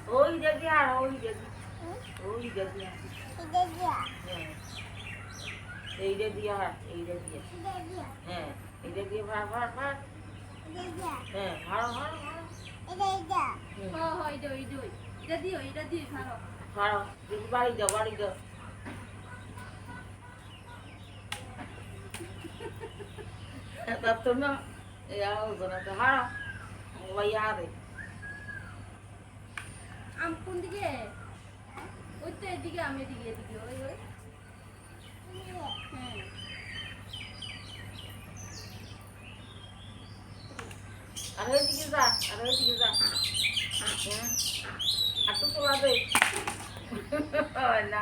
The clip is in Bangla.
ওই দেখি আর ওই দেখি আর হ্যাঁ এইটা দিয়ে আর এইটা দিয়ে হ্যাঁ এইটা দিয়ে ভাড় হ্যাঁ ভাড়ো ভাড়ো দেখি বাড়ি দাও তার তো না এই আলোচনা তো হাড়ো ওই আরে আম কোন দিকে ওই তো এদিকে আমি এদিকে ওই হ্যাঁ আর ওইদিকে যা আর তো তোলা দে না